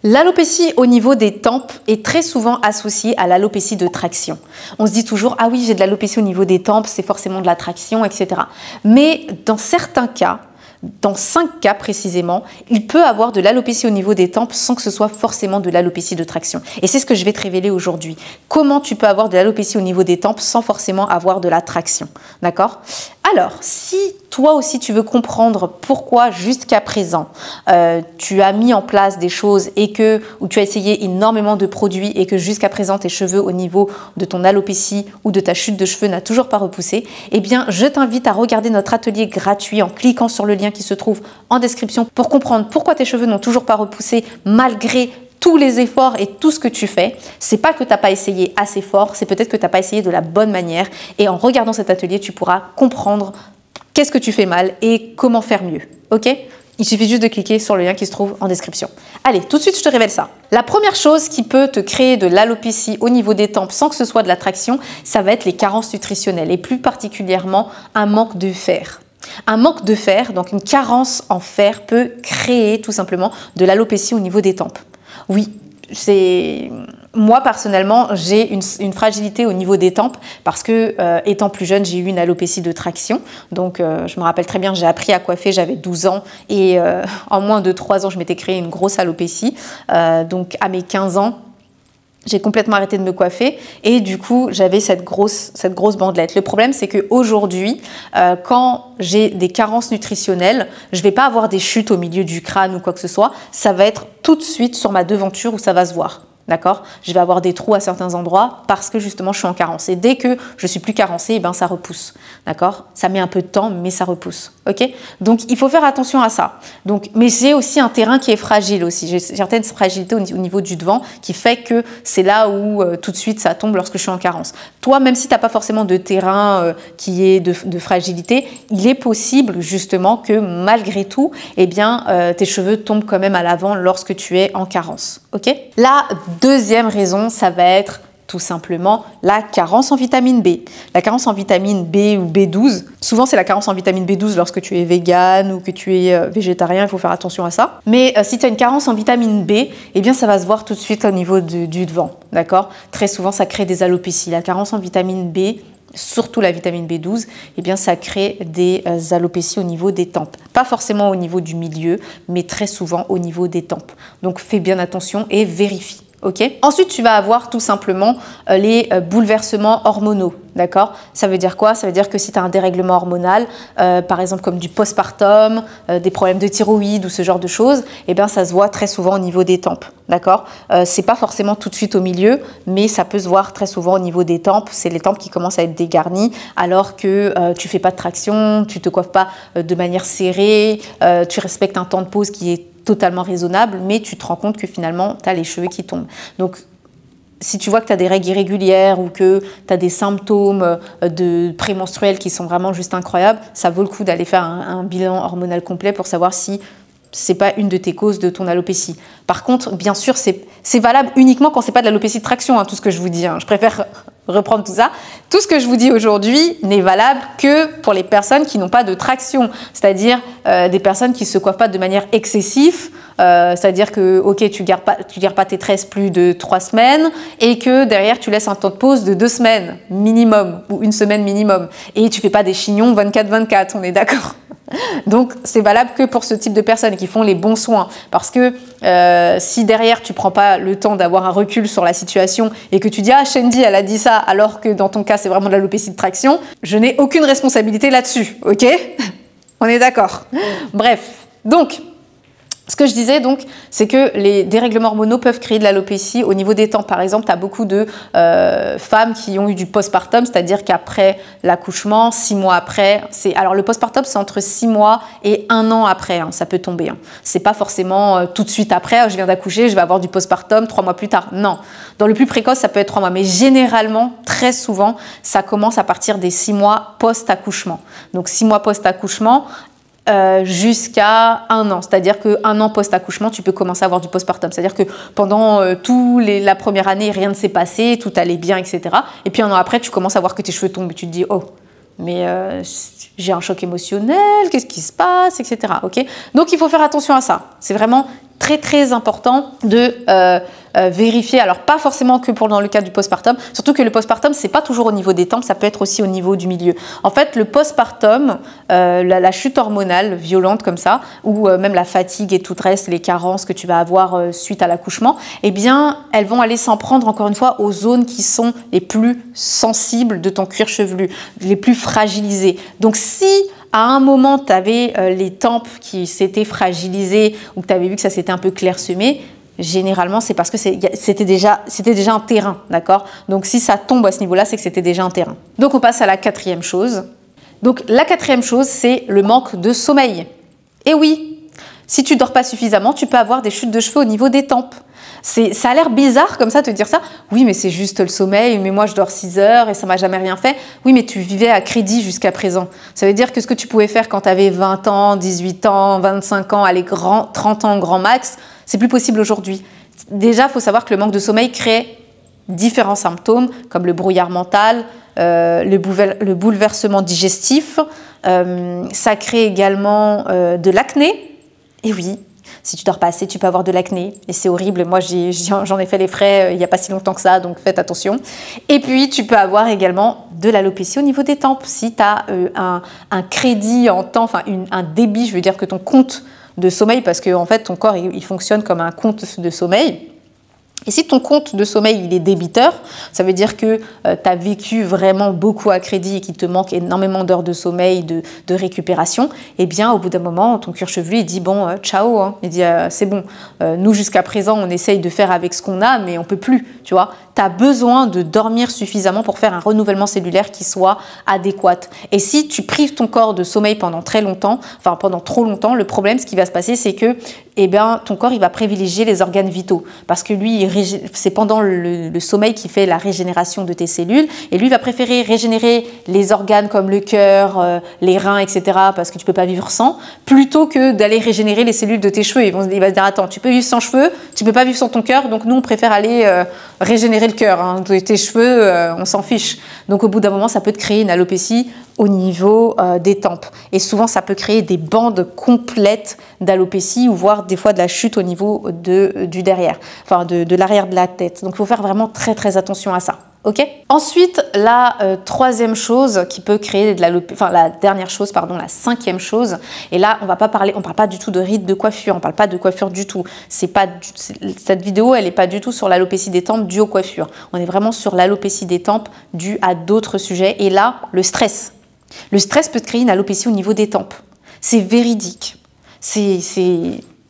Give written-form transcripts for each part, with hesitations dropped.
L'alopécie au niveau des tempes est très souvent associée à l'alopécie de traction. On se dit toujours « Ah oui, j'ai de l'alopécie au niveau des tempes, c'est forcément de la traction, etc. » Mais dans certains cas, dans 5 cas précisément, il peut avoir de l'alopécie au niveau des tempes sans que ce soit forcément de l'alopécie de traction. Et c'est ce que je vais te révéler aujourd'hui. Comment tu peux avoir de l'alopécie au niveau des tempes sans forcément avoir de la traction. D'accord? Alors, si toi aussi tu veux comprendre pourquoi jusqu'à présent tu as mis en place des choses ou tu as essayé énormément de produits et que jusqu'à présent tes cheveux au niveau de ton alopécie ou de ta chute de cheveux n'a toujours pas repoussé, eh bien je t'invite à regarder notre atelier gratuit en cliquant sur le lien qui se trouve en description pour comprendre pourquoi tes cheveux n'ont toujours pas repoussé malgré tous les efforts et tout ce que tu fais. C'est pas que tu n'as pas essayé assez fort, c'est peut-être que tu n'as pas essayé de la bonne manière. Et en regardant cet atelier, tu pourras comprendre qu'est-ce que tu fais mal et comment faire mieux. Ok? Il suffit juste de cliquer sur le lien qui se trouve en description. Allez, tout de suite, je te révèle ça. La première chose qui peut te créer de l'alopécie au niveau des tempes sans que ce soit de la traction, ça va être les carences nutritionnelles et plus particulièrement un manque de fer. Un manque de fer, donc une carence en fer, peut créer tout simplement de l'alopécie au niveau des tempes. Oui, moi personnellement, j'ai une fragilité au niveau des tempes parce que étant plus jeune, j'ai eu une alopécie de traction. Donc je me rappelle très bien, j'ai appris à coiffer, j'avais 12 ans et en moins de 3 ans, je m'étais créé une grosse alopécie. Donc à mes 15 ans, j'ai complètement arrêté de me coiffer et du coup, j'avais cette grosse bandelette. Le problème, c'est qu'aujourd'hui, quand j'ai des carences nutritionnelles, je ne vais pas avoir des chutes au milieu du crâne ou quoi que ce soit. Ça va être tout de suite sur ma devanture où ça va se voir. D'accord? Je vais avoir des trous à certains endroits parce que justement je suis en carence. Et dès que je suis plus carencée, eh ben, ça repousse. D'accord? Ça met un peu de temps, mais ça repousse. Ok? Donc il faut faire attention à ça. Donc, mais j'ai aussi un terrain qui est fragile aussi. J'ai certaines fragilités au niveau du devant qui fait que c'est là où tout de suite ça tombe lorsque je suis en carence. Toi, même si tu n'as pas forcément de terrain qui est de fragilité, il est possible justement que malgré tout, eh bien, tes cheveux tombent quand même à l'avant lorsque tu es en carence. Ok? La deuxième raison, ça va être tout simplement la carence en vitamine B. La carence en vitamine B ou B12, souvent c'est la carence en vitamine B12 lorsque tu es végane ou que tu es végétarien, il faut faire attention à ça. Mais si tu as une carence en vitamine B, eh bien ça va se voir tout de suite au niveau du devant, d'accord? Très souvent ça crée des alopécies. La carence en vitamine B, surtout la vitamine B12, eh bien ça crée des alopécies au niveau des tempes. Pas forcément au niveau du milieu, mais très souvent au niveau des tempes. Donc fais bien attention et vérifie. Okay. Ensuite, tu vas avoir tout simplement les bouleversements hormonaux. D'accord? Ça veut dire quoi? Ça veut dire que si tu as un dérèglement hormonal, par exemple comme du postpartum, des problèmes de thyroïde ou ce genre de choses, eh bien, ça se voit très souvent au niveau des tempes. D'accord? C'est pas forcément tout de suite au milieu, mais ça peut se voir très souvent au niveau des tempes. C'est les tempes qui commencent à être dégarnies alors que tu fais pas de traction, tu te coiffes pas de manière serrée, tu respectes un temps de pause qui est totalement raisonnable, mais tu te rends compte que finalement, tu as les cheveux qui tombent. Donc, si tu vois que tu as des règles irrégulières ou que tu as des symptômes de prémenstruels qui sont vraiment juste incroyables, ça vaut le coup d'aller faire un bilan hormonal complet pour savoir si c'est pas une de tes causes de ton alopécie. Par contre, bien sûr, c'est valable uniquement quand c'est pas de l'alopécie de traction, hein, tout ce que je vous dis. Hein. Je préfère reprendre tout ça. Tout ce que je vous dis aujourd'hui n'est valable que pour les personnes qui n'ont pas de traction, c'est-à-dire des personnes qui se coiffent pas de manière excessive, c'est-à-dire que ok, tu gardes pas tes tresses plus de 3 semaines et que derrière tu laisses un temps de pause de 2 semaines minimum ou 1 semaine minimum et tu fais pas des chignons 24/24, on est d'accord? Donc c'est valable que pour ce type de personnes qui font les bons soins parce que si derrière tu prends pas le temps d'avoir un recul sur la situation et que tu dis ah Shendy elle a dit ça alors que dans ton cas c'est vraiment de l'alopécie de traction, je n'ai aucune responsabilité là-dessus, ok? On est d'accord? Bref, donc ce que je disais donc, c'est que les dérèglements hormonaux peuvent créer de l'alopécie au niveau des tempes. Par exemple, tu as beaucoup de femmes qui ont eu du postpartum, c'est-à-dire qu'après l'accouchement, 6 mois après, alors le postpartum c'est entre 6 mois et 1 an après, hein, ça peut tomber. Hein. C'est pas forcément tout de suite après, je viens d'accoucher, je vais avoir du postpartum 3 mois plus tard. Non, dans le plus précoce, ça peut être 3 mois, mais généralement, très souvent, ça commence à partir des 6 mois post-accouchement. Donc 6 mois post-accouchement, jusqu'à 1 an. C'est-à-dire qu'un an post-accouchement, tu peux commencer à avoir du postpartum. C'est-à-dire que pendant la première année, rien ne s'est passé, tout allait bien, etc. Et puis 1 an après, tu commences à voir que tes cheveux tombent et tu te dis « Oh, mais j'ai un choc émotionnel, qu'est-ce qui se passe, etc. Okay, donc, il faut faire attention à ça. C'est vraiment très, très important de vérifier. Alors, pas forcément que dans le cas du postpartum, surtout que le postpartum, c'est pas toujours au niveau des tempes, ça peut être aussi au niveau du milieu. En fait, le postpartum, la chute hormonale violente comme ça, ou même la fatigue et tout le reste, les carences que tu vas avoir suite à l'accouchement, eh bien, elles vont aller s'en prendre, encore une fois, aux zones qui sont les plus sensibles de ton cuir chevelu, les plus fragilisées. Donc, si à un moment, tu avais les tempes qui s'étaient fragilisées ou que tu avais vu que ça s'était un peu clairsemé, généralement, c'est parce que c'était déjà un terrain, d'accord? Donc, si ça tombe à ce niveau-là, c'est que c'était déjà un terrain. Donc, on passe à la quatrième chose. Donc, la quatrième chose, c'est le manque de sommeil. Et oui, si tu ne dors pas suffisamment, tu peux avoir des chutes de cheveux au niveau des tempes. Ça a l'air bizarre comme ça, te dire ça. Oui, mais c'est juste le sommeil, mais moi je dors 6 heures et ça m'a jamais rien fait. Oui, mais tu vivais à crédit jusqu'à présent. Ça veut dire que ce que tu pouvais faire quand tu avais 20 ans, 18 ans, 25 ans, allez, 30 ans grand max, c'est plus possible aujourd'hui. Déjà, il faut savoir que le manque de sommeil crée différents symptômes comme le brouillard mental, le bouleversement digestif. Ça crée également de l'acné. Et oui, si tu dors pas assez, tu peux avoir de l'acné. Et c'est horrible. Moi, j'en ai fait les frais il n'y a pas si longtemps que ça, donc faites attention. Et puis, tu peux avoir également de l'alopécie au niveau des tempes. Si tu as un crédit en temps, enfin un débit, je veux dire que ton compte de sommeil, parce que en fait, ton corps, il fonctionne comme un compte de sommeil. Et si ton compte de sommeil il est débiteur, ça veut dire que tu as vécu vraiment beaucoup à crédit et qu'il te manque énormément d'heures de sommeil, de récupération, eh bien au bout d'un moment, ton cuir chevelu il dit bon, ciao, hein. Il dit c'est bon, nous jusqu'à présent on essaye de faire avec ce qu'on a, mais on peut plus, tu vois. Tu as besoin de dormir suffisamment pour faire un renouvellement cellulaire qui soit adéquat. Et si tu prives ton corps de sommeil pendant très longtemps, enfin pendant trop longtemps, le problème, ce qui va se passer, c'est que eh bien, ton corps il va privilégier les organes vitaux parce que lui, c'est pendant le sommeil qu'il fait la régénération de tes cellules et lui va préférer régénérer les organes comme le cœur, les reins, etc. parce que tu peux pas vivre sans, plutôt que d'aller régénérer les cellules de tes cheveux. Il va se dire attends, tu peux vivre sans cheveux, tu peux pas vivre sans ton cœur, donc nous on préfère aller régénérer le cœur. Hein. Tes cheveux, on s'en fiche. Donc au bout d'un moment, ça peut te créer une alopécie au niveau des tempes. Et souvent, ça peut créer des bandes complètes d'alopécie ou voire des fois de la chute au niveau du derrière, enfin de l'arrière de la tête. Donc, il faut faire vraiment très, très attention à ça. Okay. Ensuite, la troisième chose qui peut créer de l'alopécie, enfin la dernière chose, pardon, la cinquième chose, et là, on parle pas du tout de rides de coiffure, on parle pas de coiffure du tout. Cette vidéo, elle n'est pas du tout sur l'alopécie des tempes due aux coiffures. On est vraiment sur l'alopécie des tempes due à d'autres sujets. Et là, le stress. Le stress peut te créer une alopécie au niveau des tempes. C'est véridique.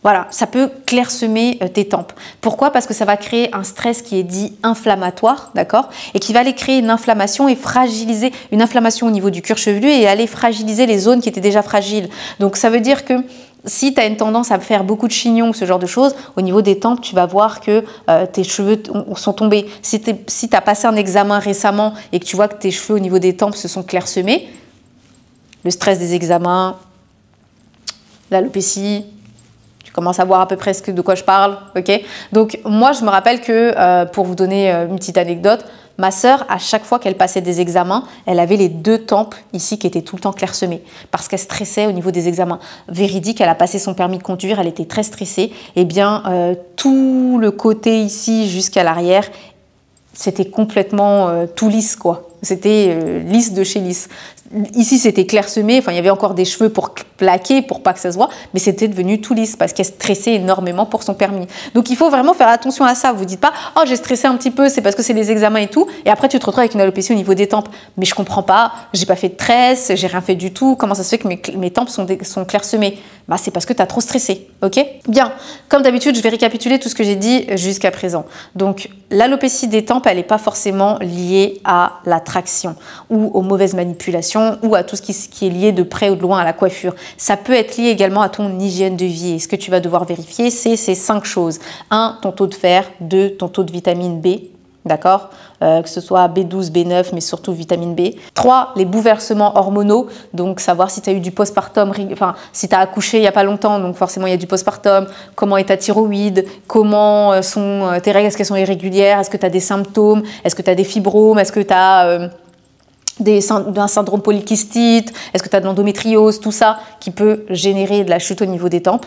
Voilà, ça peut clairsemer tes tempes. Pourquoi? Parce que ça va créer un stress qui est dit inflammatoire, d'accord? Et qui va aller créer une inflammation et fragiliser, une inflammation au niveau du cuir chevelu et aller fragiliser les zones qui étaient déjà fragiles. Donc ça veut dire que si tu as une tendance à faire beaucoup de chignons, ce genre de choses, au niveau des tempes, tu vas voir que tes cheveux sont tombés. Si tu as passé un examen récemment et que tu vois que tes cheveux au niveau des tempes se sont clairsemés, le stress des examens, l'alopécie, tu commences à voir à peu près de quoi je parle, ok? Donc moi, je me rappelle que, pour vous donner une petite anecdote, ma sœur, à chaque fois qu'elle passait des examens, elle avait les deux tempes ici qui étaient tout le temps clairsemées parce qu'elle stressait au niveau des examens. Véridique, elle a passé son permis de conduire, elle était très stressée. Eh bien, tout le côté ici jusqu'à l'arrière, c'était complètement tout lisse, quoi. C'était lisse de chez lisse. Ici, c'était clairsemé. Enfin, il y avait encore des cheveux pour plaquer, pour pas que ça se voit, mais c'était devenu tout lisse parce qu'elle stressait énormément pour son permis. Donc, il faut vraiment faire attention à ça. Vous dites pas, oh, j'ai stressé un petit peu, c'est parce que c'est les examens et tout. Et après, tu te retrouves avec une alopécie au niveau des tempes. Mais je comprends pas. J'ai pas fait de tresse, j'ai rien fait du tout. Comment ça se fait que mes tempes sont clairsemées? Bah, c'est parce que tu as trop stressé. Ok? Bien. Comme d'habitude, je vais récapituler tout ce que j'ai dit jusqu'à présent. Donc, l'alopécie des tempes, elle n'est pas forcément liée à la traction ou aux mauvaises manipulations ou à tout ce qui est lié de près ou de loin à la coiffure. Ça peut être lié également à ton hygiène de vie. Et ce que tu vas devoir vérifier, c'est ces 5 choses. 1, ton taux de fer. 2, ton taux de vitamine B. D'accord, que ce soit B12, B9, mais surtout vitamine B. 3, les bouleversements hormonaux, donc savoir si tu as eu du postpartum, enfin si tu as accouché il n'y a pas longtemps, donc forcément il y a du postpartum, comment est ta thyroïde, comment sont tes règles, est-ce qu'elles sont irrégulières, est-ce que tu as des symptômes, est-ce que tu as des fibromes, est-ce que tu as d'un syndrome polykystite, est-ce que tu as de l'endométriose, tout ça qui peut générer de la chute au niveau des tempes.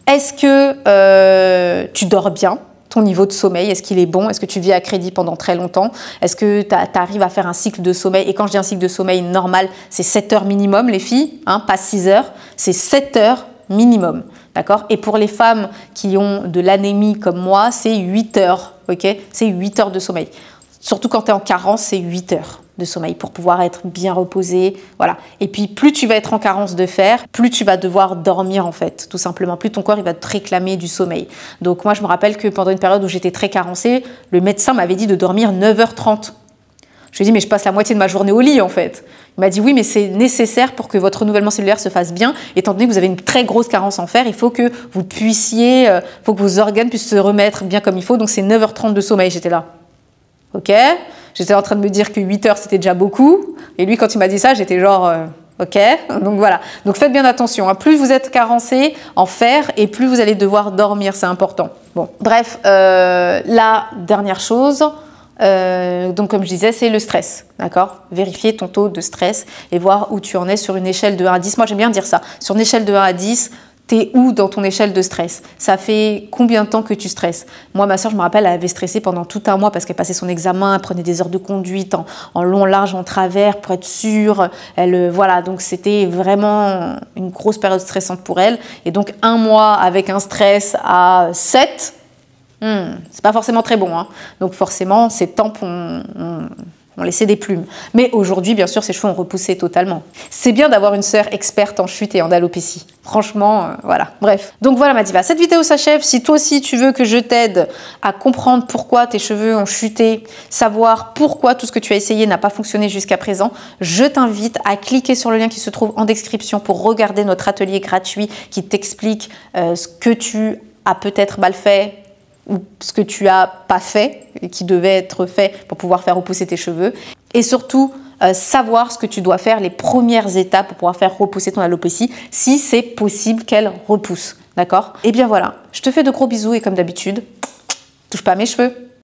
Est-ce que tu dors bien? Ton niveau de sommeil, est-ce qu'il est bon? Est-ce que tu vis à crédit pendant très longtemps? Est-ce que tu arrives à faire un cycle de sommeil? Et quand je dis un cycle de sommeil normal, c'est 7 heures minimum, les filles, hein, pas 6 heures, c'est 7 heures minimum. D'accord? Et pour les femmes qui ont de l'anémie comme moi, c'est 8 heures. Ok? C'est 8 heures de sommeil. Surtout quand tu es en carence, c'est 8 heures de sommeil pour pouvoir être bien reposé. Voilà. Et puis, plus tu vas être en carence de fer, plus tu vas devoir dormir, en fait, tout simplement. Plus ton corps il va te réclamer du sommeil. Donc, moi, je me rappelle que pendant une période où j'étais très carencée, le médecin m'avait dit de dormir 9h30. Je lui ai dit, mais je passe la moitié de ma journée au lit, en fait. Il m'a dit, oui, mais c'est nécessaire pour que votre renouvellement cellulaire se fasse bien. Étant donné que vous avez une très grosse carence en fer, il faut que vous puissiez, faut que vos organes puissent se remettre bien comme il faut. Donc, c'est 9h30 de sommeil. J'étais là. Ok? J'étais en train de me dire que 8 heures, c'était déjà beaucoup. Et lui, quand il m'a dit ça, j'étais genre, ok? Donc, voilà. Donc, faites bien attention. Hein. Plus vous êtes carencé en fer et plus vous allez devoir dormir. C'est important. Bon, bref, la dernière chose... donc comme je disais, c'est le stress, d'accord? Vérifier ton taux de stress et voir où tu en es sur une échelle de 1 à 10. Moi, j'aime bien dire ça. Sur une échelle de 1 à 10, t'es où dans ton échelle de stress? Ça fait combien de temps que tu stresses? Moi, ma soeur, je me rappelle, elle avait stressé pendant tout un mois parce qu'elle passait son examen, elle prenait des heures de conduite en long, large, en travers pour être sûre. Voilà, donc c'était vraiment une grosse période stressante pour elle. Et donc, un mois avec un stress à 7, c'est pas forcément très bon. Hein. Donc forcément, ces tempes ont laissé des plumes. Mais aujourd'hui, bien sûr, ses cheveux ont repoussé totalement. C'est bien d'avoir une sœur experte en chute et en alopécie. Franchement, voilà. Bref. Donc voilà ma diva, cette vidéo s'achève. Si toi aussi tu veux que je t'aide à comprendre pourquoi tes cheveux ont chuté, savoir pourquoi tout ce que tu as essayé n'a pas fonctionné jusqu'à présent, je t'invite à cliquer sur le lien qui se trouve en description pour regarder notre atelier gratuit qui t'explique ce que tu as peut-être mal fait, ou ce que tu as pas fait, et qui devait être fait pour pouvoir faire repousser tes cheveux. Et surtout, savoir ce que tu dois faire, les premières étapes pour pouvoir faire repousser ton alopécie, si c'est possible qu'elle repousse. D'accord? Et bien voilà, je te fais de gros bisous et comme d'habitude, touche pas à mes cheveux.